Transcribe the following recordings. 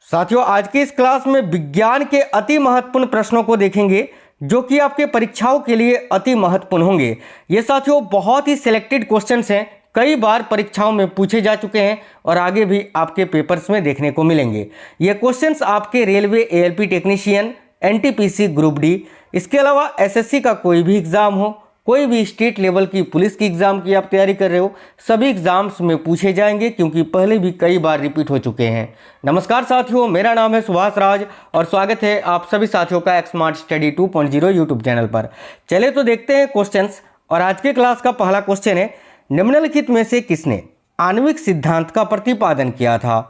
साथियों, आज की इस क्लास में विज्ञान के अति महत्वपूर्ण प्रश्नों को देखेंगे जो कि आपके परीक्षाओं के लिए अति महत्वपूर्ण होंगे। ये साथियों बहुत ही सिलेक्टेड क्वेश्चंस हैं, कई बार परीक्षाओं में पूछे जा चुके हैं और आगे भी आपके पेपर्स में देखने को मिलेंगे। ये क्वेश्चंस आपके railway ALP technician, NTPC group D, इसके अलावा एसएससी का कोई भी एग्जाम हो, कोई भी स्टेट लेवल की पुलिस की एग्जाम की आप तैयारी कर रहे हो, सभी एग्जाम्स में पूछे जाएंगे क्योंकि पहले भी कई बार रिपीट हो चुके हैं। नमस्कार साथियों, मेरा नाम है सुभाष राज और स्वागत है आप सभी साथियों का स्मार्ट स्टडी 2.0 यूट्यूब चैनल पर। चले तो देखते हैं क्वेश्चंस। और आज के क्लास का पहला क्वेश्चन है, निम्नलिखित में से किसने आणविक सिद्धांत का प्रतिपादन किया था?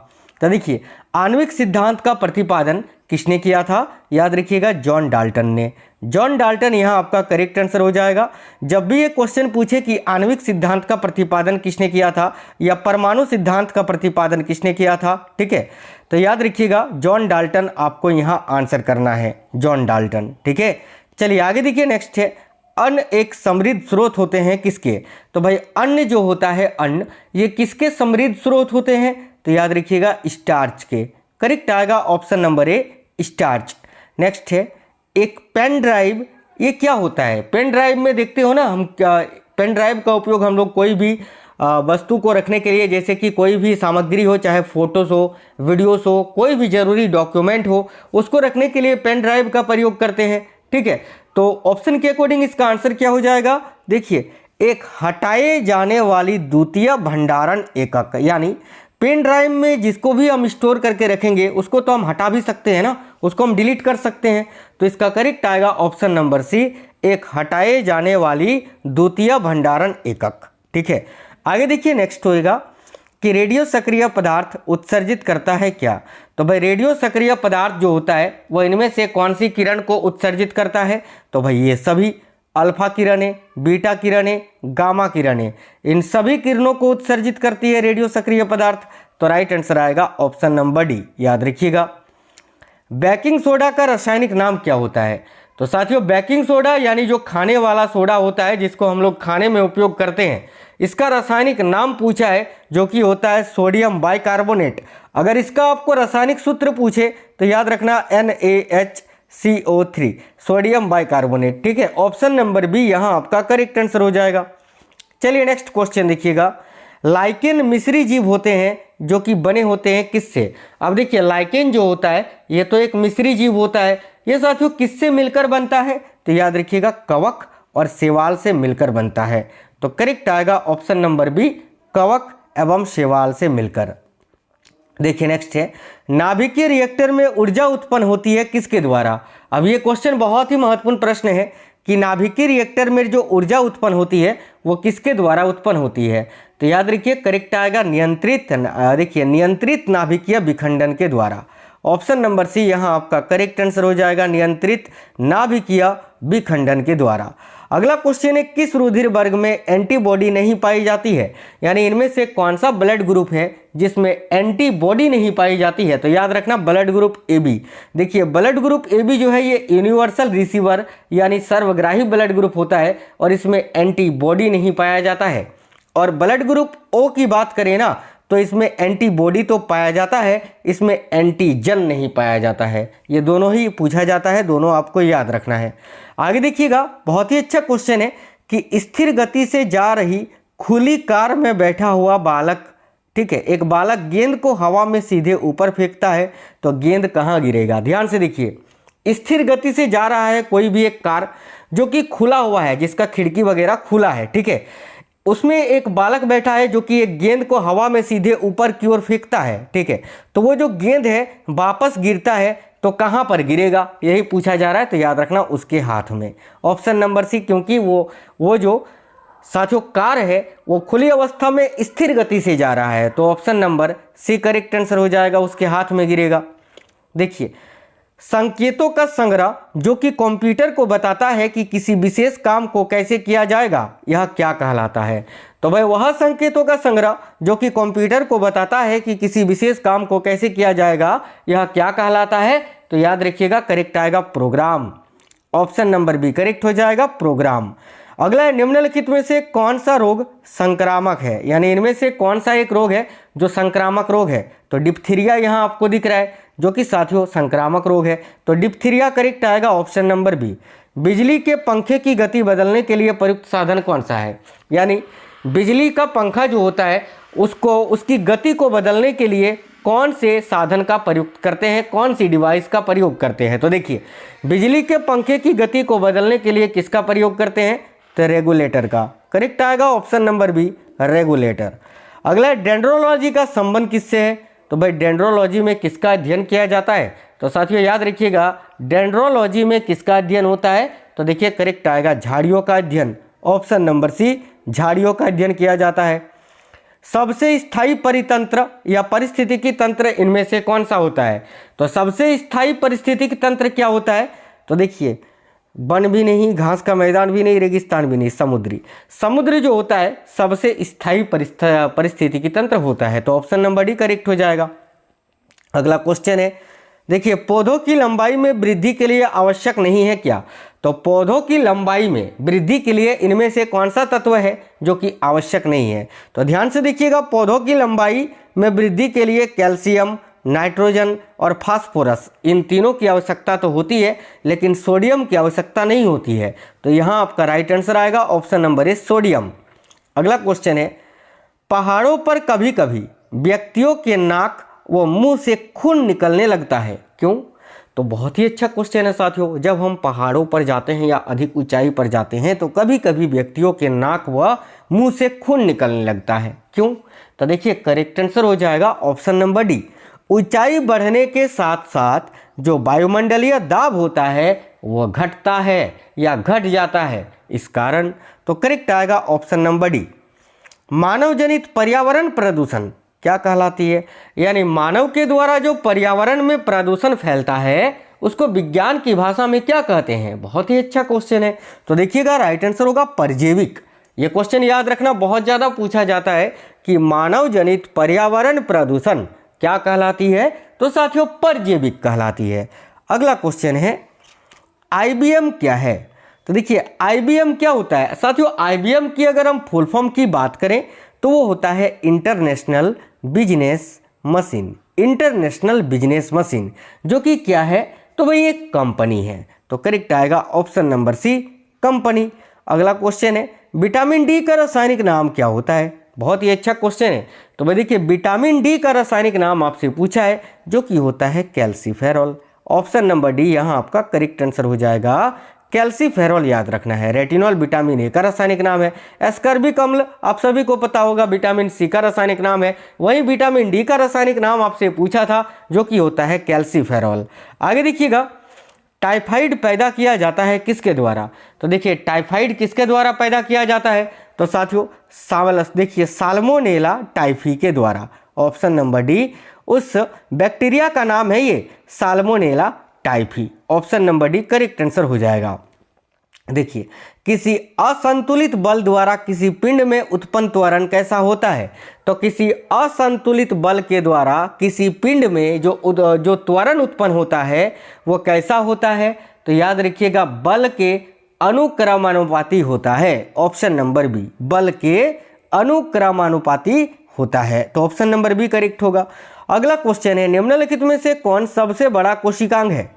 तो देखिए, आणविक सिद्धांत का प्रतिपादन किसने किया था? याद रखिएगा, जॉन डाल्टन ने। जॉन डाल्टन यहाँ आपका करेक्ट आंसर हो जाएगा। जब भी ये क्वेश्चन पूछे कि आणविक सिद्धांत का प्रतिपादन किसने किया था या परमाणु सिद्धांत का प्रतिपादन किसने किया था, ठीक है, तो याद रखिएगा जॉन डाल्टन आपको यहाँ आंसर करना है, जॉन डाल्टन। ठीक है, चलिए आगे देखिए। नेक्स्ट है, अन्न एक समृद्ध स्रोत होते हैं किसके? तो भाई अन्न जो होता है, अन्न, ये किसके समृद्ध स्रोत होते हैं? तो याद रखिएगा स्टार्च के। करेक्ट आएगा option number A, starch. Next है, एक पेन ड्राइव, ये क्या होता है? पेन ड्राइव में देखते हो ना हम, पेन ड्राइव का उपयोग हम लोग कोई भी वस्तु को रखने के लिए, जैसे कि कोई भी सामग्री हो, चाहे फोटोज हो, वीडियोस हो, कोई भी जरूरी डॉक्यूमेंट हो, उसको रखने के लिए पेन ड्राइव का प्रयोग करते हैं। ठीक है, तो ऑप्शन के अकॉर्डिंग इसका आंसर क्या हो जाएगा? देखिए, एक हटाए जाने वाली द्वितीय भंडारण एकक, यानी पेन ड्राइव में जिसको भी हम स्टोर करके रखेंगे उसको तो हम हटा भी सकते हैं ना, उसको हम डिलीट कर सकते हैं। तो इसका करेक्ट आएगा ऑप्शन नंबर सी, एक हटाए जाने वाली द्वितीय भंडारण एकक। ठीक है, आगे देखिए। नेक्स्ट होएगा कि रेडियो सक्रिय पदार्थ उत्सर्जित करता है क्या? तो भाई रेडियो सक्रिय पदार्थ जो होता है वह इनमें से कौन सी किरण को उत्सर्जित करता है? तो भाई ये सभी अल्फा किरणें, बीटा किरणें, गामा किरणें, इन सभी किरणों को उत्सर्जित करती है रेडियो सक्रिय पदार्थ। तो राइट आंसर आएगा ऑप्शन नंबर डी। याद रखिएगा। बेकिंग सोडा का रासायनिक नाम क्या होता है? तो साथियों, बेकिंग सोडा यानी जो खाने वाला सोडा होता है जिसको हम लोग खाने में उपयोग करते हैं, इसका रासायनिक नाम पूछा है जो कि होता है सोडियम बाइकार्बोनेट। अगर इसका आपको रासायनिक सूत्र पूछे तो याद रखना NaHCO3, सोडियम बाइकार्बोनेट। ठीक है, ऑप्शन नंबर बी यहाँ आपका करेक्ट आंसर हो जाएगा। चलिए नेक्स्ट क्वेश्चन देखिएगा। लाइकेन मिश्री जीव होते हैं जो कि बने होते हैं किससे? अब देखिए, लाइकेन जो होता है ये तो एक मिश्री जीव होता है। ये साथियों किससे मिलकर बनता है? तो याद रखिएगा कवक और शैवाल से मिलकर बनता है। तो करेक्ट आएगा ऑप्शन नंबर बी, कवक एवं शैवाल से मिलकर। देखिए नेक्स्ट है, नाभिकीय रिएक्टर में ऊर्जा उत्पन्न होती है किसके द्वारा? अब ये क्वेश्चन बहुत ही महत्वपूर्ण प्रश्न है कि नाभिकीय रिएक्टर में जो ऊर्जा उत्पन्न होती है वो किसके द्वारा उत्पन्न होती है? तो याद रखिए करेक्ट आएगा नियंत्रित नाभिकीय विखंडन के द्वारा। ऑप्शन नंबर सी यहाँ आपका करेक्ट आंसर हो जाएगा, नियंत्रित नाभिकीय विखंडन के द्वारा। अगला क्वेश्चन है, किस रुधिर वर्ग में एंटीबॉडी नहीं पाई जाती है? यानी इनमें से कौन सा ब्लड ग्रुप है जिसमें एंटीबॉडी नहीं पाई जाती है? तो याद रखना ब्लड ग्रुप AB। देखिए, ब्लड ग्रुप AB जो है ये यूनिवर्सल रिसीवर यानी सर्वग्राही ब्लड ग्रुप होता है और इसमें एंटीबॉडी नहीं पाया जाता है। और ब्लड ग्रुप O की बात करें ना, तो इसमें एंटीबॉडी तो पाया जाता है, इसमें एंटीजन नहीं पाया जाता है। ये दोनों ही पूछा जाता है, दोनों आपको याद रखना है। आगे देखिएगा, बहुत ही अच्छा क्वेश्चन है कि स्थिर गति से जा रही खुली कार में बैठा हुआ बालक, ठीक है, एक बालक गेंद को हवा में सीधे ऊपर फेंकता है तो गेंद कहाँ गिरेगा? ध्यान से देखिए, स्थिर गति से जा रहा है कोई भी एक कार जो कि खुला हुआ है, जिसका खिड़की वगैरह खुला है, ठीक है, उसमें एक बालक बैठा है जो कि एक गेंद को हवा में सीधे ऊपर की ओर फेंकता है। ठीक है, तो वो जो गेंद है वापस गिरता है तो कहाँ पर गिरेगा, यही पूछा जा रहा है। तो याद रखना उसके हाथ में, ऑप्शन नंबर सी, क्योंकि वो जो साथियों कार है वो खुली अवस्था में स्थिर गति से जा रहा है। तो option number C correct answer हो जाएगा, उसके हाथ में गिरेगा। देखिए, संकेतों का संग्रह जो कि कंप्यूटर को बताता है कि किसी विशेष काम को कैसे किया जाएगा, यह क्या कहलाता है? तो भाई वह संकेतों का संग्रह जो कि कंप्यूटर को बताता है कि किसी विशेष काम को कैसे किया जाएगा, यह क्या कहलाता है? तो याद रखिएगा करेक्ट आएगा program. Option number B correct हो जाएगा, प्रोग्राम। अगला है, निम्नलिखित में से कौन सा रोग संक्रामक है? यानी इनमें से कौन सा एक रोग है जो संक्रामक रोग है, तो डिप्थीरिया यहाँ आपको दिख रहा है जो कि साथियों संक्रामक रोग है, तो डिप्थीरिया करेक्ट आएगा ऑप्शन नंबर बी। बिजली के पंखे की गति बदलने के लिए प्रयुक्त साधन कौन सा है, यानी बिजली का पंखा जो होता है उसको उसकी गति को बदलने के लिए कौन से साधन का प्रयोग करते हैं, कौन सी डिवाइस का प्रयोग करते हैं। तो देखिए बिजली के पंखे की गति को बदलने के लिए किसका प्रयोग करते हैं, तो रेगुलेटर का, करेक्ट आएगा ऑप्शन नंबर बी रेगुलेटर। अगला डेंड्रोलॉजी का संबंध किससे है, तो भाई डेंड्रोलॉजी में किसका अध्ययन किया जाता है, तो साथियों याद रखिएगा डेंड्रोलॉजी में किसका अध्ययन होता है, तो देखिए करेक्ट आएगा झाड़ियों का अध्ययन, ऑप्शन नंबर सी झाड़ियों का अध्ययन किया जाता है। सबसे स्थायी परितंत्र या पारिस्थितिकी तंत्र इनमें से कौन सा होता है, तो सबसे स्थायी पारिस्थितिकी तंत्र क्या होता है, तो देखिए वन भी नहीं, घास का मैदान भी नहीं, रेगिस्तान भी नहीं, समुद्र जो होता है सबसे स्थायी पारिस्थितिकी तंत्र होता है, तो ऑप्शन नंबर डी करेक्ट हो जाएगा। अगला क्वेश्चन है, देखिए पौधों की लंबाई में वृद्धि के लिए आवश्यक नहीं है क्या, तो पौधों की लंबाई में वृद्धि के लिए इनमें से कौन सा तत्व है जो कि आवश्यक नहीं है, तो ध्यान से देखिएगा पौधों की लंबाई में वृद्धि के लिए कैल्शियम, नाइट्रोजन और फास्फोरस इन तीनों की आवश्यकता तो होती है, लेकिन सोडियम की आवश्यकता नहीं होती है, तो यहाँ आपका राइट आंसर आएगा ऑप्शन नंबर ए सोडियम। अगला क्वेश्चन है, पहाड़ों पर कभी कभी व्यक्तियों के नाक व मुंह से खून निकलने लगता है, क्यों, तो बहुत ही अच्छा क्वेश्चन है साथियों। जब हम पहाड़ों पर जाते हैं या अधिक ऊंचाई पर जाते हैं तो कभी कभी व्यक्तियों के नाक व मुंह से खून निकलने लगता है, क्यों, तो देखिए करेक्ट आंसर हो जाएगा ऑप्शन नंबर डी। ऊंचाई बढ़ने के साथ साथ जो वायुमंडलीय दाब होता है वह घटता है या घट जाता है इस कारण, तो करेक्ट आएगा ऑप्शन नंबर डी। मानव जनित पर्यावरण प्रदूषण क्या कहलाती है, यानी मानव के द्वारा जो पर्यावरण में प्रदूषण फैलता है उसको विज्ञान की भाषा में क्या कहते हैं, बहुत ही अच्छा क्वेश्चन है, तो देखिएगा राइट आंसर होगा परजीविक। ये क्वेश्चन याद रखना बहुत ज़्यादा पूछा जाता है कि मानव जनित पर्यावरण प्रदूषण क्या कहलाती है, तो साथियों परजीविक कहलाती है। अगला क्वेश्चन है IBM क्या है, तो देखिए IBM क्या होता है साथियों, IBM की अगर हम फुल फॉर्म की बात करें तो वो होता है international business machine, international business machine जो कि क्या है, तो भाई एक कंपनी है, तो करेक्ट आएगा ऑप्शन नंबर सी कंपनी। अगला क्वेश्चन है, विटामिन डी का रासायनिक नाम क्या होता है, बहुत ही अच्छा क्वेश्चन है, तो भाई देखिए विटामिन डी का रासायनिक नाम आपसे पूछा है जो कि होता है कैल्सीफेरॉल, ऑप्शन नंबर डी यहाँ आपका करेक्ट आंसर हो जाएगा कैल्सीफेरॉल, याद रखना है। रेटिनॉल विटामिन ए का रासायनिक नाम है, एस्कर्बिक अम्ल आप सभी को पता होगा विटामिन सी का रासायनिक नाम है, वहीं विटामिन डी का रासायनिक नाम आपसे पूछा था जो कि होता है कैल्सीफेरॉल। आगे देखिएगा टाइफाइड पैदा किया जाता है किसके द्वारा, तो देखिए टाइफाइड किसके द्वारा पैदा किया जाता है, तो साथियों देखिए साल्मोनेला टाइफी के द्वारा, ऑप्शन नंबर डी उस बैक्टीरिया का नाम है ये salmonella typhi, option number D correct answer हो जाएगा। देखिए किसी असंतुलित बल द्वारा किसी पिंड में उत्पन्न त्वरण कैसा होता है, तो किसी असंतुलित बल के द्वारा किसी पिंड में जो त्वरण उत्पन्न होता है वो कैसा होता है, तो याद रखिएगा बल के अनुक्रमानुपाती होता है, ऑप्शन नंबर बी बल के अनुक्रमानुपाती होता है, तो ऑप्शन नंबर बी करेक्ट होगा। अगला क्वेश्चन है, निम्नलिखित में से कौन सबसे बड़ा कोशिकांग है,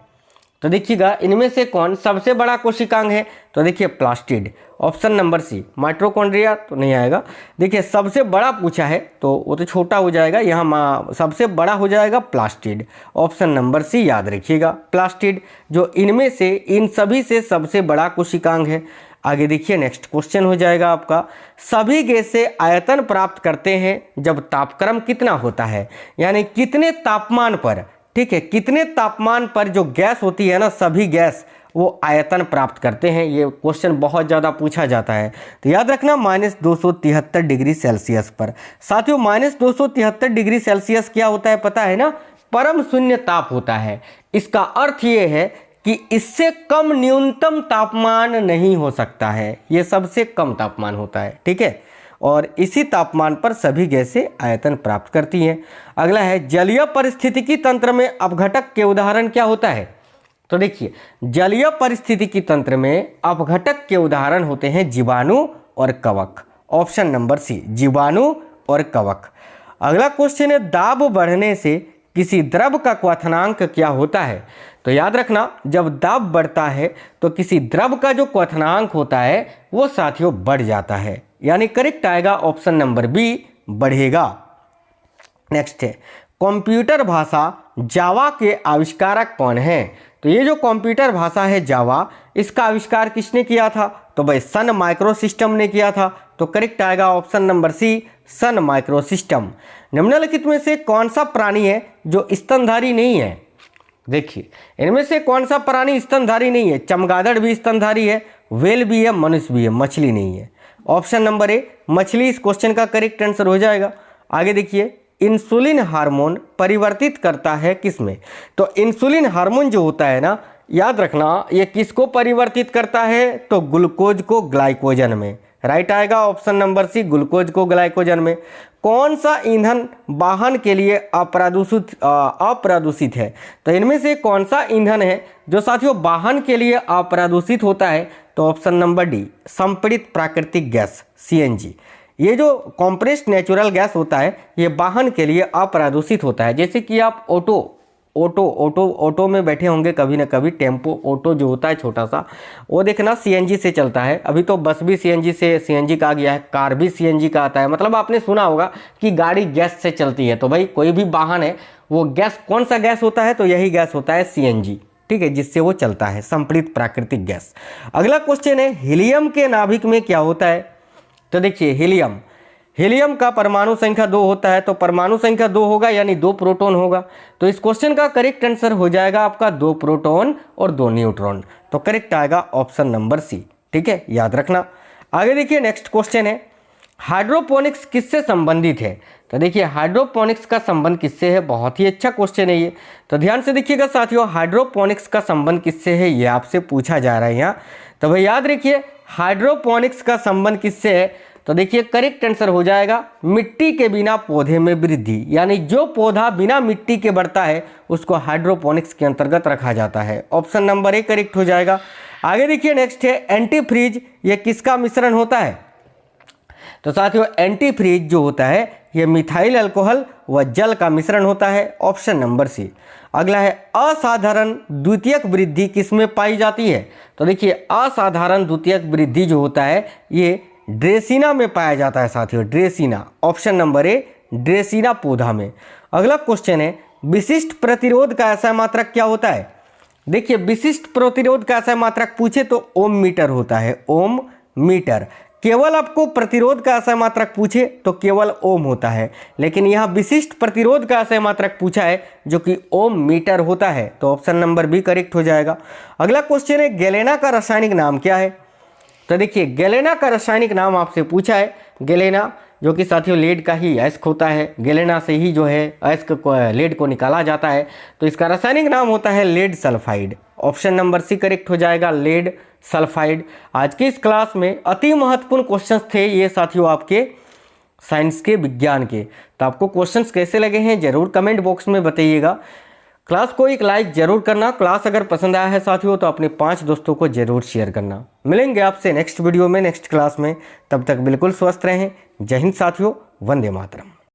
तो देखिएगा इनमें से कौन सबसे बड़ा कोशिकांग है, तो देखिए plastid, option number C. Mitochondria तो नहीं आएगा, देखिए सबसे बड़ा पूछा है तो वो तो छोटा हो जाएगा, यहाँ सबसे बड़ा हो जाएगा प्लास्टिड, ऑप्शन नंबर सी याद रखिएगा प्लास्टिड जो इनमें से इन सभी से सबसे बड़ा कोशिकांग है। आगे देखिए नेक्स्ट क्वेश्चन हो जाएगा आपका, सभी गैसें आयतन प्राप्त करते हैं जब तापक्रम कितना होता है, यानी कितने तापमान पर, ठीक है कितने तापमान पर जो गैस होती है ना सभी गैस वो आयतन प्राप्त करते हैं, ये क्वेश्चन बहुत ज़्यादा पूछा जाता है, तो याद रखना -273 डिग्री सेल्सियस पर। साथियों -273 डिग्री सेल्सियस क्या होता है पता है ना, परम शून्य ताप होता है, इसका अर्थ ये है कि इससे कम न्यूनतम तापमान नहीं हो सकता है, ये सबसे कम तापमान होता है, ठीक है, और इसी तापमान पर सभी गैसें आयतन प्राप्त करती हैं। अगला है, जलीय पारिस्थितिकी तंत्र में अपघटक के उदाहरण क्या होता है, तो देखिए जलीय पारिस्थितिकी तंत्र में अपघटक के उदाहरण होते हैं जीवाणु और कवक, ऑप्शन नंबर सी जीवाणु और कवक। अगला क्वेश्चन है दाब बढ़ने से किसी द्रव का क्वथनांक क्या होता है। तो याद रखना, जब दाब बढ़ता है तो किसी द्रव का जो क्वथनांक होता है वो साथियों बढ़ जाता है, यानी करेक्ट आएगा ऑप्शन नंबर बी, बढ़ेगा। नेक्स्ट है कंप्यूटर भाषा जावा के आविष्कारक कौन है। तो ये जो कंप्यूटर भाषा है जावा, इसका आविष्कार किसने किया था। तो भाई सन माइक्रो सिस्टम ने किया था। तो करेक्ट आएगा ऑप्शन नंबर सी, सन माइक्रो सिस्टम। निम्नलिखित में से कौन सा प्राणी है जो स्तनधारी नहीं है। देखिए इनमें से कौन सा प्राणी स्तनधारी नहीं है। चमगादड़ भी स्तनधारी है, व्हेल भी है, मनुष्य भी है, मछली नहीं है। ऑप्शन नंबर ए मछली इस क्वेश्चन का करेक्ट आंसर हो जाएगा। आगे देखिए इंसुलिन हार्मोन परिवर्तित करता है किसमें। तो इंसुलिन हार्मोन जो होता है ना, याद रखना ये किसको परिवर्तित करता है। तो ग्लूकोज को ग्लाइकोजन में। राइट आएगा ऑप्शन नंबर सी, ग्लूकोज को ग्लाइकोजन में। कौन सा ईंधन वाहन के लिए अप्रदूषित है। तो इनमें से कौन सा ईंधन है जो साथियों वाहन के लिए अप्रदूषित होता है। तो ऑप्शन नंबर डी, संपीड़ित प्राकृतिक गैस सीएनजी। ये जो कॉम्प्रेस्ड नेचुरल गैस होता है ये वाहन के लिए अप्रदूषित होता है। जैसे कि आप ऑटो में बैठे होंगे कभी ना कभी, टेम्पो ऑटो जो होता है छोटा सा, वो देखना सीएनजी से चलता है। अभी तो बस भी सीएनजी का आ गया है, कार भी सीएनजी का आता है। मतलब आपने सुना होगा कि गाड़ी गैस से चलती है। तो भाई कोई भी वाहन है वो गैस, कौन सा गैस होता है। तो यही गैस होता है सीएनजी, ठीक है, जिससे वो चलता है, संपीड़ित प्राकृतिक गैस। अगला क्वेश्चन है हीलियम के नाभिक में क्या होता है। तो देखिए हीलियम का परमाणु संख्या 2 होता है। तो परमाणु संख्या 2 होगा यानी 2 प्रोटॉन होगा। तो इस क्वेश्चन का करेक्ट आंसर हो जाएगा आपका 2 प्रोटॉन और 2 न्यूट्रॉन। तो करेक्ट आएगा ऑप्शन नंबर सी, ठीक है, याद रखना। आगे देखिए नेक्स्ट क्वेश्चन है हाइड्रोपोनिक्स किससे संबंधित है। तो देखिए हाइड्रोपोनिक्स का संबंध किससे है, बहुत ही अच्छा क्वेश्चन है ये। तो ध्यान से देखिएगा साथियों, हाइड्रोपोनिक्स का संबंध किससे है ये आपसे पूछा जा रहा है यहाँ। तो भाई याद रखिए हाइड्रोपोनिक्स का संबंध किससे है। तो देखिए करेक्ट आंसर हो जाएगा मिट्टी के बिना पौधे में वृद्धि, यानी जो पौधा बिना मिट्टी के बढ़ता है उसको हाइड्रोपोनिक्स के अंतर्गत रखा जाता है। ऑप्शन नंबर ए करेक्ट हो जाएगा। आगे देखिए नेक्स्ट है एंटीफ्रीज, ये किसका मिश्रण होता है। तो साथियों एंटीफ्रीज जो होता है ये मिथाइल अल्कोहल व जल का मिश्रण होता है। Option number C. अगला है असाधारण द्वितीयक वृद्धि किसमें पाई जाती है। तो देखिए असाधारण द्वितीयक वृद्धि जो होता है ये ड्रेसिना में पाया जाता है साथियों, ड्रेसिना। ऑप्शन नंबर ए ड्रेसिना पौधा में। अगला क्वेश्चन है विशिष्ट प्रतिरोध का ऐसा मात्रक क्या होता है। देखिए विशिष्ट प्रतिरोध का ऐसा मात्रक पूछे तो ओम मीटर होता है, ओम मीटर। केवल आपको प्रतिरोध का ऐसा मात्रक पूछे तो केवल ओम होता है, लेकिन यहाँ विशिष्ट प्रतिरोध का ऐसा मात्रक पूछा है जो कि ओम मीटर होता है। तो ऑप्शन नंबर बी करेक्ट हो जाएगा। अगला क्वेश्चन है गैलेना का रासायनिक नाम क्या है। तो देखिए गैलेना का रासायनिक नाम आपसे पूछा है। गैलेना जो कि साथियों लेड का ही अयस्क होता है, गैलेना से ही जो है अयस्क को, लेड को निकाला जाता है। तो इसका रासायनिक नाम होता है lead sulphide. Option number C correct हो जाएगा, लेड सल्फाइड। आज की इस क्लास में अति महत्वपूर्ण क्वेश्चंस थे ये साथियों आपके साइंस के, विज्ञान के। तो आपको क्वेश्चंस कैसे लगे हैं जरूर कमेंट बॉक्स में बताइएगा। क्लास को एक लाइक जरूर करना। क्लास अगर पसंद आया है साथियों तो अपने 5 दोस्तों को जरूर शेयर करना। मिलेंगे आपसे नेक्स्ट वीडियो में, नेक्स्ट क्लास में। तब तक बिल्कुल स्वस्थ रहें। जय हिंद साथियों, वंदे मातरम।